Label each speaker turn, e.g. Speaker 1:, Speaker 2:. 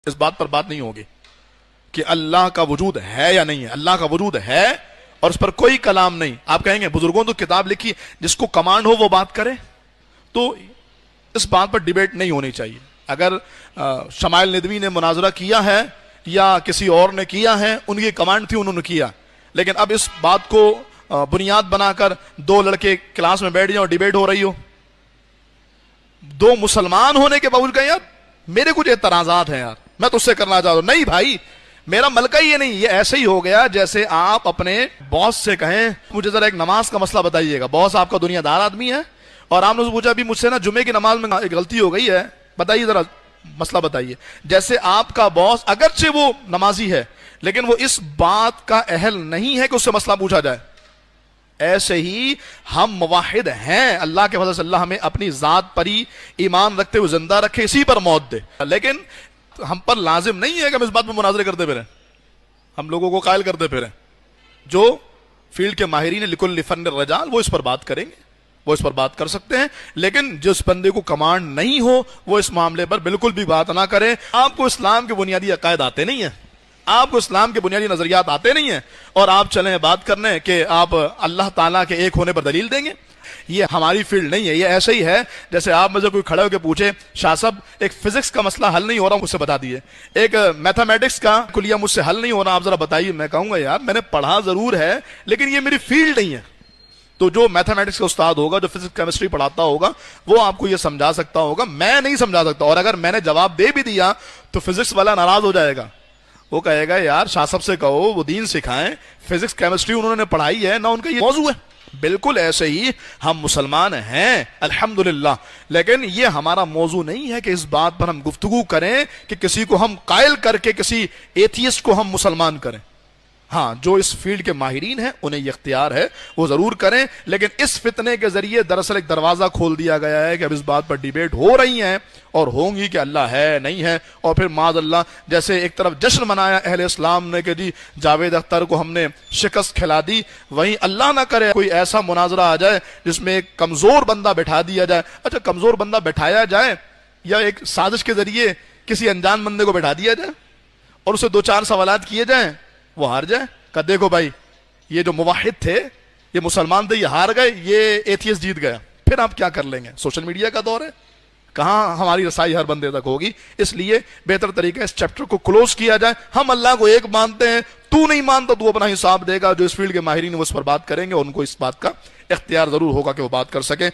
Speaker 1: اس بات پر بات نہیں ہوگی کہ اللہ کا وجود ہے یا نہیں ہے. اللہ کا وجود ہے اور اس پر کوئی کلام نہیں. آپ کہیں گے بزرگوں تو کتاب لکھی, جس کو کمانڈ ہو وہ بات کرے. تو اس بات پر ڈیبیٹ نہیں ہونی چاہیے. اگر شمائل ندوی نے مناظرہ کیا ہے یا کسی اور نے کیا ہے, ان کی کمانڈ تھی, انہوں نے کیا. لیکن اب اس بات کو بنیاد بنا کر دو لڑکے کلاس میں بیٹھ جائیں اور ڈیبیٹ ہو رہی ہو, دو مسلمان ہونے کے باوجود کہیں یار میرے کچھ اعتراضات ہیں یار, میں تو اس سے کرنا چاہتا ہوں. نہیں بھائی, میرا ملکہ یہ نہیں. یہ ایسے ہی ہو گیا جیسے آپ اپنے باس سے کہیں مجھے ذرا ایک نماز کا مسئلہ بتائیے گا. باس آپ کا دنیا دار آدمی ہے اور آپ نے پوچھا ابھی مجھ سے نا جمعے کی نماز میں ایک غلطی ہو گئی ہے, بتائیے ذرا مسئلہ بتائیے. جیسے آپ کا باس اگرچہ وہ نمازی ہے لیکن وہ اس بات کا اہل نہیں ہے کہ اس سے مسئلہ پوچھا جائے. ایسے ہی ہم موحد ہیں. اللہ کے فضل سے اللہ ہمیں اپنی ذات پر ہی ایمان رکھتے ہوئے زندہ رکھے, اسی پر موت دے. لیکن ہم پر لازم نہیں ہے کہ ہم اس بات پر مناظرے کرتے پھریں, ہم لوگوں کو قائل کرتے پھریں. جو فیلڈ کے ماہرین لکل فن الرجال وہ اس پر بات کریں گے, وہ اس پر بات کر سکتے ہیں. لیکن جس بندے کو کمانڈ نہیں ہو وہ اس معاملے پر بالکل بھی بات نہ کرے. آپ کو اسلام کے بنیادی عقائد آتے نہیں ہیں, آپ کو اسلام کے بنیادی نظریات آتے نہیں ہیں, اور آپ چلیں بات کرنے کہ آپ اللہ تعالیٰ کے ایک ہونے پر دلیل دیں گے. یہ ہماری فیلڈ نہیں ہے. یہ ایسے ہی ہے جیسے آپ میں سے کوئی کھڑے ہو کے پوچھے شاہ صاحب ایک فزکس کا مسئلہ حل نہیں ہو رہا, مجھ سے بتا دیے. ایک میتھمیٹکس کا کلیہ مجھ سے حل نہیں ہو رہا, آپ ذرا بتائیے. میں کہوں گا یار میں نے پڑھا ضرور ہے لیکن یہ میری فیلڈ نہیں ہے. تو جو میتھمیٹکس کا استاد ہوگا, جو فزکس کیمسٹری پڑھاتا ہوگا, وہ آپ کو یہ سمجھا سکتا ہوگا, میں نہیں سمجھا سکتا. اور اگر میں نے جواب دے بھی دیا تو فزکس والا ناراض ہو جائے گا. وہ کہے گا یار شاہ صاحب سے کہو وہ دین سکھائیں, فزکس کیمسٹری انہوں نے پڑھائی ہے نہ ان کا یہ موضوع ہے. بالکل ایسے ہی ہم مسلمان ہیں الحمدللہ, لیکن یہ ہمارا موضوع نہیں ہے کہ اس بات پر ہم گفتگو کریں کہ کسی کو ہم قائل کر کے کسی ایتھیسٹ کو ہم مسلمان کریں. ہاں, جو اس فیلڈ کے ماہرین ہیں انہیں یہ اختیار ہے, وہ ضرور کریں. لیکن اس فتنے کے ذریعے دراصل ایک دروازہ کھول دیا گیا ہے کہ اب اس بات پر ڈیبیٹ ہو رہی ہیں اور ہوں گی کہ اللہ ہے نہیں ہے. اور پھر معاذ اللہ جیسے ایک طرف جشن منایا اہل اسلام نے کہ جی جاوید اختر کو ہم نے شکست کھلا دی, وہیں اللہ نہ کرے کوئی ایسا مناظرہ آ جائے جس میں ایک کمزور بندہ بٹھا دیا جائے. اچھا کمزور بندہ بٹھایا جائے یا ایک سازش کے ذریعے کسی انجان بندے کو بٹھا دیا جائے اور اسے دو چار سوالات کیے جائیں, وہ ہار جائے. کہ دیکھو بھائی یہ جو موحد تھے, یہ مسلمان تھے, یہ ہار گئے, یہ ایتھیسٹ جیت گیا. پھر آپ کیا کر لیں گے؟ سوشل میڈیا کا دور ہے, کہاں ہماری رسائی ہر بندے تک ہوگی. اس لیے بہتر طریقہ اس چیپٹر کو کلوز کیا جائے. ہم اللہ کو ایک مانتے ہیں, تو نہیں مانتا تو اپنا حساب دے گا. جو اس فیلڈ کے ماہرین وہ اس پر بات کریں گے اور ان کو اس بات کا اختیار ضرور ہوگا کہ وہ بات کر سکیں.